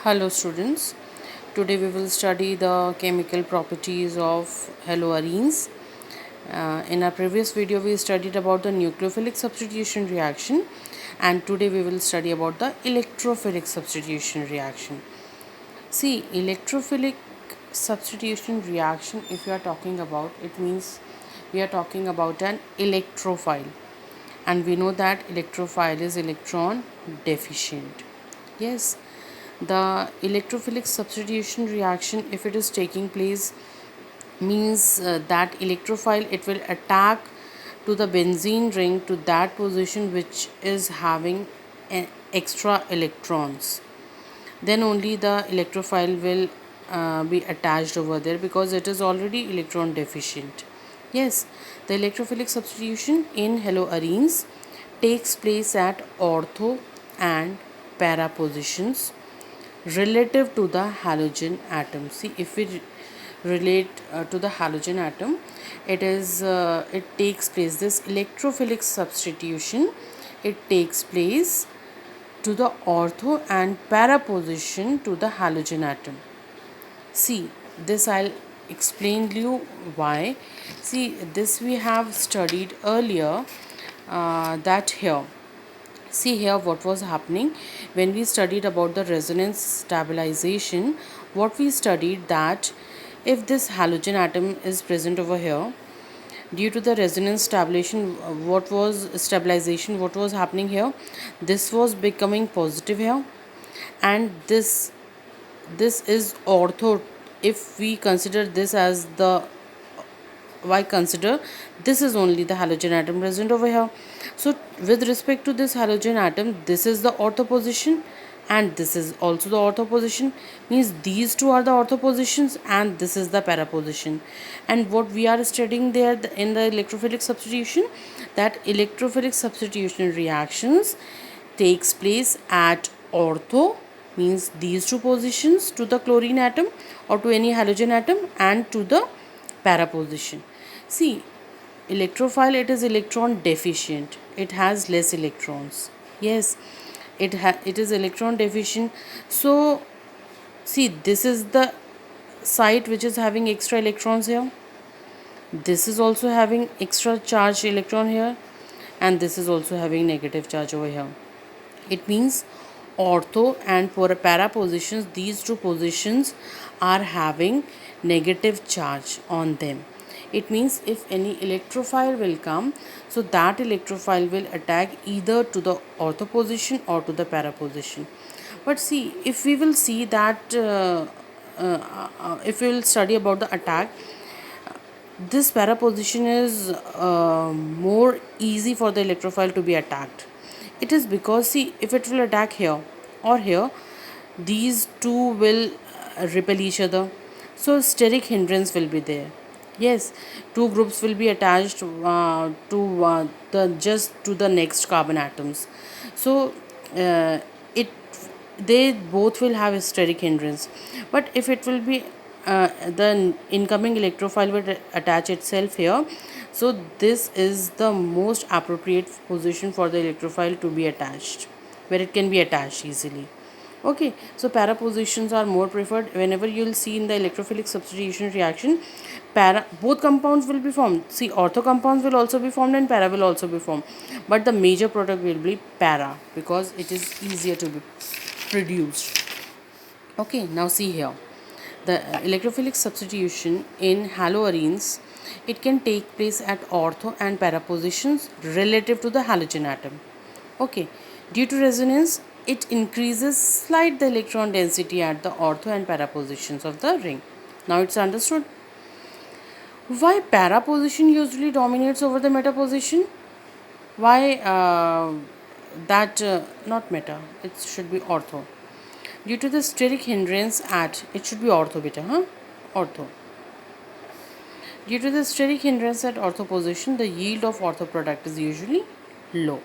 Hello students, today we will study the chemical properties of haloarenes. In our previous video we studied about the nucleophilic substitution reaction, and today we will study about the electrophilic substitution reaction. See, electrophilic substitution reaction, if you are talking about, it means we are talking about an electrophile, and we know that electrophile is electron deficient. Yes, the electrophilic substitution reaction, if it is taking place, means that electrophile, it will attack to the benzene ring to that position which is having extra electrons. Then only the electrophile will be attached over there, because it is already electron deficient. Yes, the electrophilic substitution in haloarenes takes place at ortho and para positions relative to the halogen atom. See, if we relate to the halogen atom, it takes place, this electrophilic substitution, it takes place to the ortho and para position to the halogen atom. See, this I'll explain you why. See, this we have studied earlier, that here, see here what was happening when we studied about the resonance stabilization. What we studied, that if this halogen atom is present over here, due to the resonance stabilization, what was happening here, this was becoming positive here, and this is ortho. If we consider this as the, why consider this is only the halogen atom present over here. So with respect to this halogen atom, this is the ortho position and this is also the ortho position, means these two are the ortho positions and this is the para position. And what we are studying there in the electrophilic substitution, that electrophilic substitution reactions takes place at ortho, means these two positions to the chlorine atom or to any halogen atom, and to the para position. See, electrophile, it is electron deficient, it has less electrons. Yes, it is electron deficient. So see, this is the site which is having extra electrons here, this is also having extra charge electron here, and this is also having negative charge over here. It means ortho and para positions, these two positions are having negative charge on them. It means if any electrophile will come, so that electrophile will attack either to the ortho position or to the para position. But see, if we will see that if we will study about the attack, this para position is more easy for the electrophile to be attacked. It is because, see, if it will attack here or here, these two will repel each other, so steric hindrance will be there. Yes, two groups will be attached to the next carbon atoms, so it they both will have a steric hindrance. But if it will be the incoming electrophile will attach itself here, so this is the most appropriate position for the electrophile to be attached, where it can be attached easily. Okay, so para positions are more preferred. Whenever you will see in the electrophilic substitution reaction, para, both compounds will be formed. See, ortho compounds will also be formed and para will also be formed, but the major product will be para, because it is easier to be produced. Okay, now see here, the electrophilic substitution in haloarenes, it can take place at ortho and para positions relative to the halogen atom. Okay, due to resonance, it increases slight the electron density at the ortho and para positions of the ring. Now it's understood why para position usually dominates over the meta position. Why not meta, it should be ortho. Due to the steric hindrance at, it should be ortho beta, ortho. Due to the steric hindrance at ortho position, the yield of ortho product is usually low.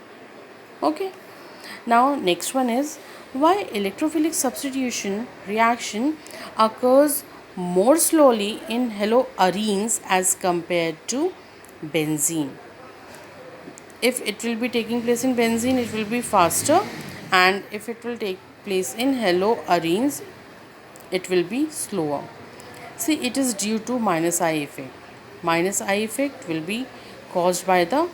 Okay. Now next one is, why electrophilic substitution reaction occurs more slowly in haloarenes as compared to benzene. If it will be taking place in benzene, it will be faster, and if it will take place in haloarenes, it will be slower. See, it is due to minus I effect. Minus I effect will be caused by the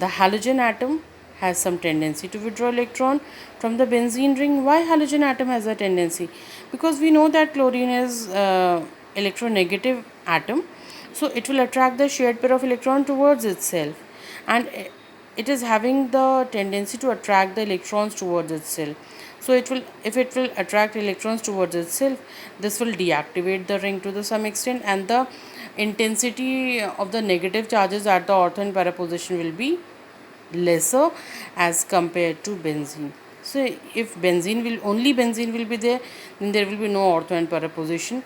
halogen atom has some tendency to withdraw electron from the benzene ring. Why halogen atom has a tendency? Because we know that chlorine is electronegative atom, so it will attract the shared pair of electron towards itself, and it is having the tendency to attract the electrons towards itself. So it will, if it will attract electrons towards itself, this will deactivate the ring to the some extent, and the intensity of the negative charges at the ortho and para position will be lesser as compared to benzene. So if benzene will be there, then there will be no ortho and para position,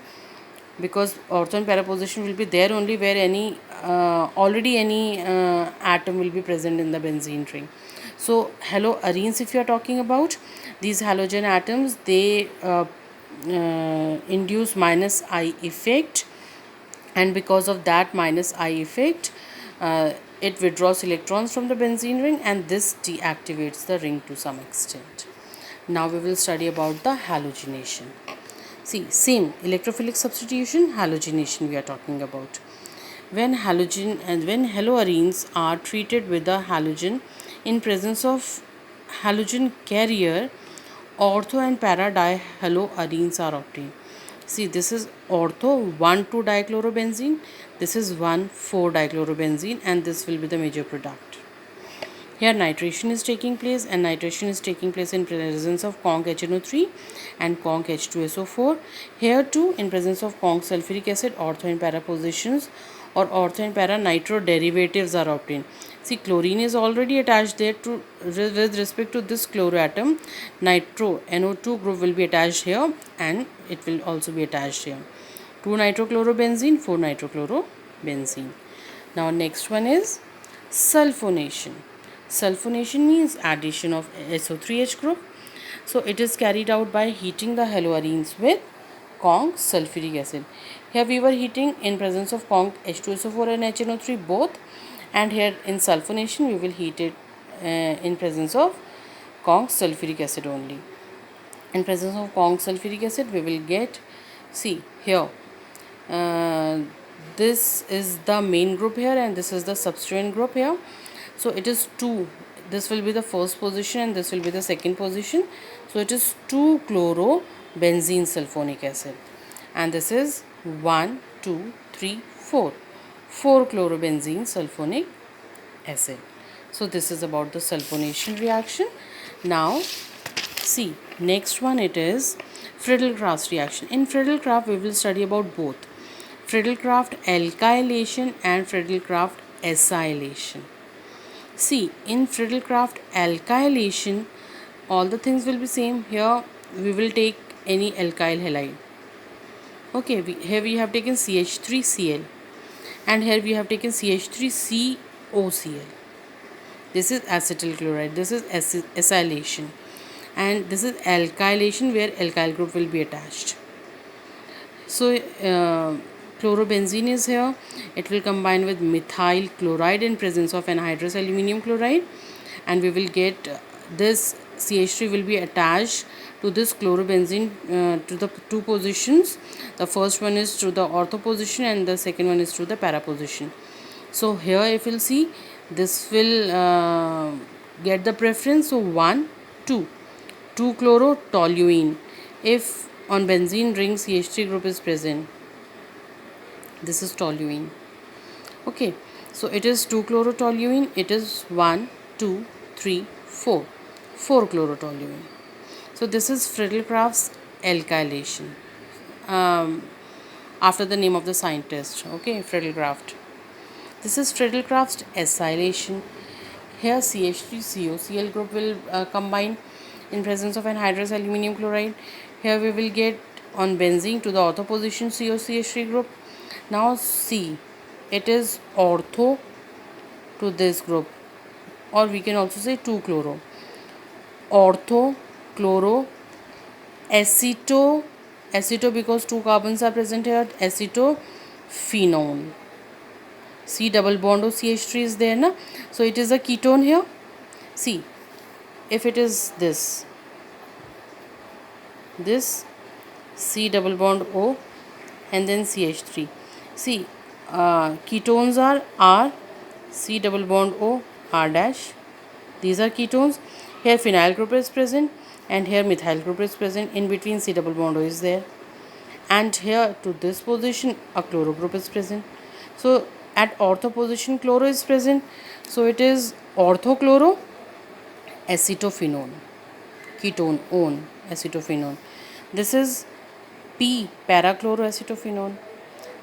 because ortho and para position will be there only where any already any atom will be present in the benzene ring. So haloarenes, if you are talking about, these halogen atoms, they induce minus I effect, and because of that minus I effect, it withdraws electrons from the benzene ring, and this deactivates the ring to some extent. Now we will study about the halogenation. See, same electrophilic substitution, halogenation we are talking about. When haloarenes are treated with a halogen in presence of halogen carrier, ortho and para dihaloarenes are obtained. See, this is ortho 1,2-dichlorobenzene, this is 1,4-dichlorobenzene, and this will be the major product. Here nitration is taking place, and nitration is taking place in presence of conc HNO3 and conc H2SO4. Here too, in presence of conc sulfuric acid, ortho and para positions or ortho and para nitro derivatives are obtained. See, chlorine is already attached there to with respect to this chloroatom. Nitro NO2 group will be attached here, and it will also be attached here. 2-nitrochlorobenzene, 4-nitrochlorobenzene. Now next one is sulfonation. Sulfonation means addition of SO3H group. So it is carried out by heating the haloarenes with conc sulfuric acid. Here we were heating in presence of conc H2SO4 and HNO3 both, and here in sulfonation we will heat it in presence of conc sulfuric acid only. In presence of conc sulfuric acid we will get, see here, this is the main group here and this is the substituent group here. So it is 2, this will be the first position and this will be the second position. So it is 2-chlorobenzene sulfonic acid, and this is 1, 2, 3, 4, 4-chlorobenzene sulfonic acid. So this is about the sulfonation reaction. Now see, next one, it is Friedel-Crafts reaction. In Friedel-Crafts we will study about both Friedel-Crafts alkylation and Friedel-Crafts acylation. See, in Friedel-Crafts alkylation, all the things will be same. Here we will take any alkyl halide. Okay, here we have taken CH3Cl, and here we have taken CH3COCl. This is acetyl chloride, this is acylation, and this is alkylation where alkyl group will be attached. So chlorobenzene is here, it will combine with methyl chloride in presence of anhydrous aluminium chloride, and we will get this CH3 will be attached to this chlorobenzene to the two positions. The first one is to the ortho position and the second one is to the para position. So here if you'll see, this will get the preference. So 1, 2, 2-chlorotoluene. If on benzene ring CH3 group is present, this is toluene. Okay, so it is 2-chlorotoluene, it is 1, 2, 3, 4, 4-chlorotoluene. So this is Friedel-Crafts alkylation, after the name of the scientist. Okay, Friedel-Crafts. This is Friedel-Crafts acylation. Here CH3COCl group will combine in presence of anhydrous aluminium chloride. Here we will get on benzene to the ortho position COCH3 group. Now see, it is ortho to this group, or we can also say 2-chloro. Ortho, chloro, aceto because 2 carbons are present here, acetophenone. C double bond of CH3 is there, na? So it is a ketone here. See, if it is this, this C double bond O, and then CH3. See, ketones are R, C double bond O, R dash. These are ketones. Here phenyl group is present, and here methyl group is present. In between C double bond O is there, and here to this position a chloro group is present. So at ortho position chloro is present. So it is orthochloro acetophenone, ketone own acetophenone. This is P parachloroacetophenone,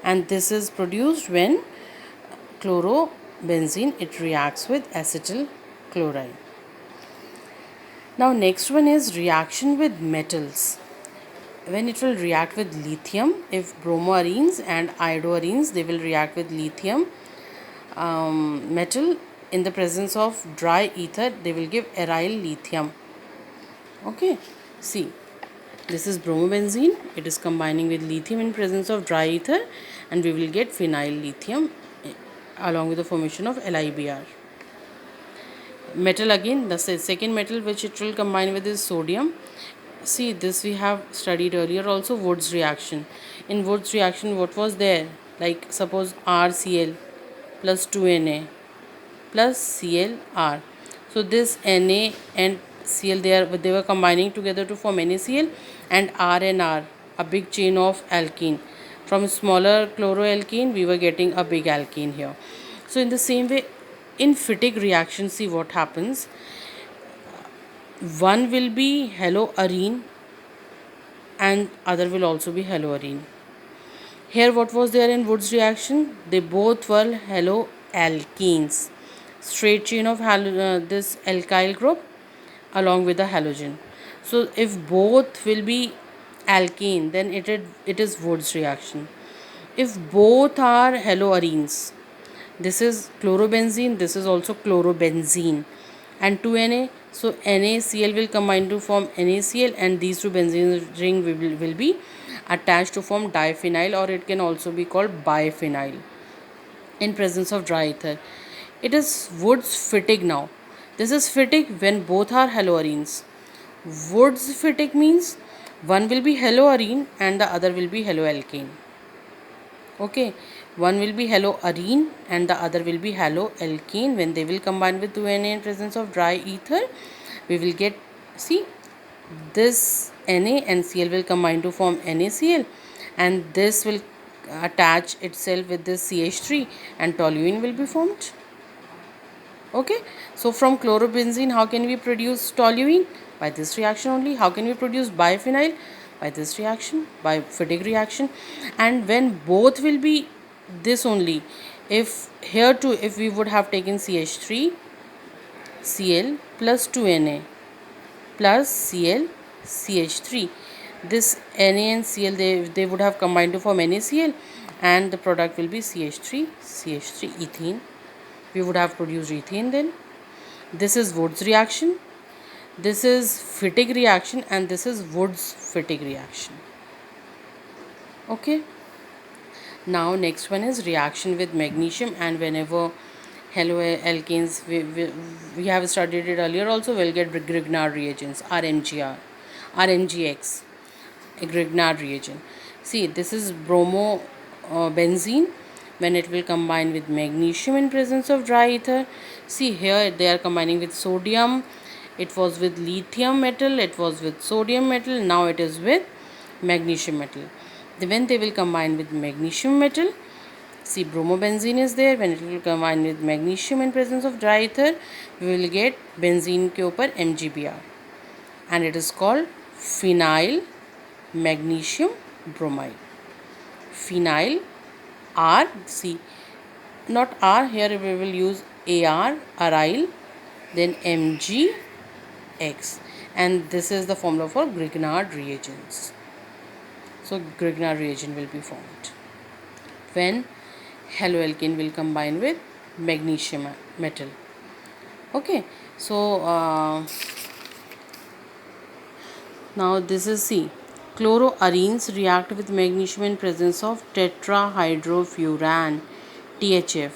and this is produced when chlorobenzene it reacts with acetyl chloride. Now next one is reaction with metals. When it will react with lithium, if bromoarenes and iodoarenes, they will react with lithium metal in the presence of dry ether, they will give aryl lithium. Okay, see, this is bromobenzene, it is combining with lithium in presence of dry ether, and we will get phenyl lithium along with the formation of LiBr. Metal again, the second metal which it will combine with is sodium. See, this we have studied earlier also, Wood's reaction. In Wood's reaction, what was there? Like suppose RCl plus 2Na plus ClR. So this Na and Cl, they were combining together to form NaCl, and R and R, a big chain of alkene. From smaller chloroalkene, we were getting a big alkene here. So in the same way, in Fittig reaction, see what happens. One will be haloarene and other will also be haloarene. Here what was there in Wood's reaction? They both were haloalkenes. Straight chain of this alkyl group along with the halogen. So if both will be alkene, then it is Wood's reaction. If both are haloarenes, this is chlorobenzene, this is also chlorobenzene, and 2Na, so NaCl will combine to form NaCl, and these two benzene ring will be attached to form diphenyl, or it can also be called biphenyl in presence of dry ether. It is Wood's Fittig now. This is Fittig when both are haloarenes. Wood's Fittig means one will be haloarene and the other will be haloalkane. Okay, one will be haloarene and the other will be haloalkane. When they will combine with 2Na in presence of dry ether, we will get, see, this Na and Cl will combine to form NaCl, and this will attach itself with this CH3 and toluene will be formed. Okay, so from chlorobenzene, how can we produce toluene? By this reaction only. How can we produce biphenyl? By this reaction, by Fittig reaction. And when both will be this only, if here too, if we would have taken CH3 Cl plus 2Na plus Cl CH3, this Na and Cl, they would have combined to form NaCl, and the product will be CH3 ethene. We would have produced ethane then. This is Wood's reaction, this is Fittig reaction, and this is Wood's Fittig reaction. Okay, now next one is reaction with magnesium, and whenever haloalkanes, we have studied it earlier also, we'll get Grignard reagents, RMGR, RMGX, a Grignard reagent. See, this is bromobenzene when it will combine with magnesium in presence of dry ether. See, here they are combining with sodium. It was with lithium metal, it was with sodium metal, now it is with magnesium metal. When they will combine with magnesium metal, see, bromobenzene is there. When it will combine with magnesium in presence of dry ether, we will get benzene ke upar MgBr, and it is called phenyl magnesium bromide. Phenyl R, see, not R, here we will use AR, aryl, then MgX, and this is the formula for Grignard reagents. So Grignard reagent will be formed when haloalkane will combine with magnesium metal. Okay, so now this is, see, chloroarenes react with magnesium in presence of tetrahydrofuran, THF.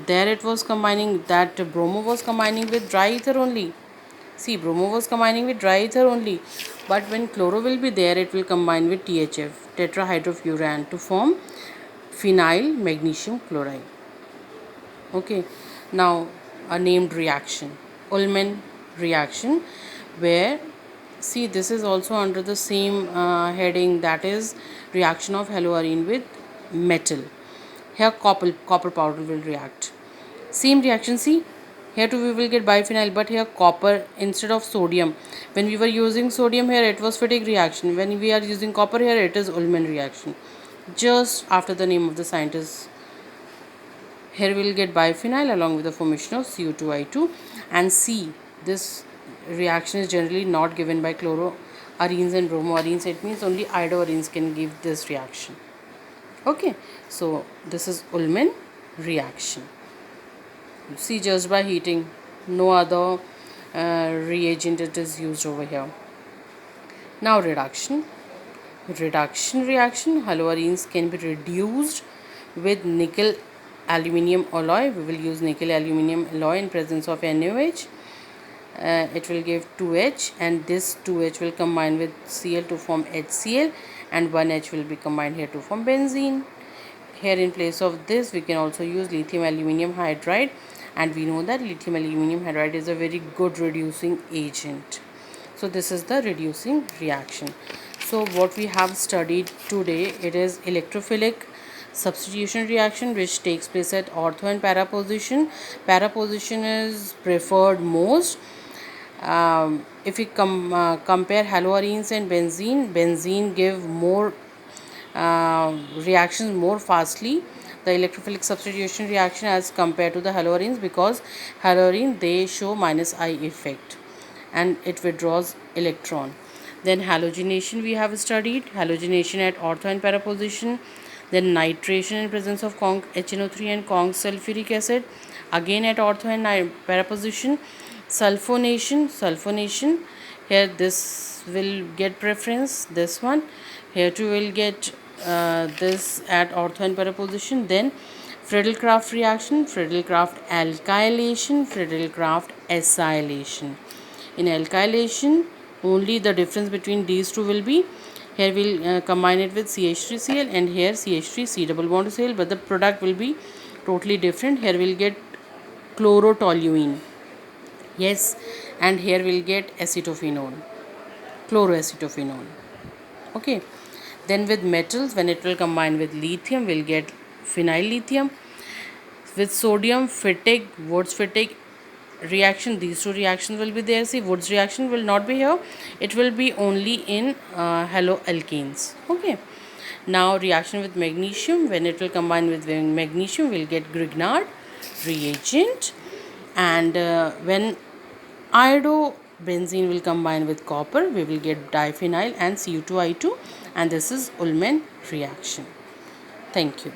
There it was combining, that bromo was combining with dry ether only. See, bromo was combining with dry ether only. but when chloro will be there, it will combine with THF, tetrahydrofuran, to form phenyl magnesium chloride. Okay, now a named reaction, Ullmann reaction, where, see, this is also under the same heading, that is reaction of haloarine with metal. Here copper powder will react. Same reaction, see, here too we will get biphenyl, but here copper instead of sodium. When we were using sodium, here it was Fittig reaction. When we are using copper, here it is Ullmann reaction. Just after the name of the scientist. Here we will get biphenyl along with the formation of CO2I2. And C, this reaction is generally not given by chloroarenes and bromoarenes. It means only iodoarenes can give this reaction. Okay, so this is Ullmann reaction. See, just by heating, no other reagent it is used over here. Now reduction. Reduction reaction, haloarenes can be reduced with nickel aluminium alloy. We will use nickel aluminium alloy in presence of NaOH. It will give 2H, and this 2H will combine with Cl to form HCl, and 1H will be combined here to form benzene. Here in place of this we can also use lithium aluminium hydride, and we know that lithium aluminium hydride is a very good reducing agent. So this is the reducing reaction. So what we have studied today, it is electrophilic substitution reaction, which takes place at ortho and para position. Para position is preferred most. If we compare haloarenes and benzene give more reactions more fastly, the electrophilic substitution reaction, as compared to the haloarenes, because haloarene they show -I effect and it withdraws electron. Then halogenation we have studied, halogenation at ortho and para position. Then nitration in presence of conc HNO3 and conc sulfuric acid, again at ortho and para position. Sulfonation, here this will get preference, this one. Here too will get this at ortho and para position. Then Friedel-Crafts reaction, Friedel-Crafts alkylation, Friedel-Crafts acylation. In alkylation, only the difference between these two will be, here we'll combine it with CH3Cl, and here CH3C double bond Cl, but the product will be totally different. Here we'll get chlorotoluene, yes, and here we'll get acetophenone, chloroacetophenone. Okay, then with metals, when it will combine with lithium, we'll get phenyl lithium. With sodium, Fittig, Wurtz-Fittig reaction, these two reactions will be there. See, Wurtz reaction will not be here, it will be only in haloalkanes. Okay, now reaction with magnesium, when it will combine with magnesium, we'll get Grignard reagent. And when iodobenzene will combine with copper, we will get diphenyl and Cu2I2, and this is Ullmann reaction. Thank you.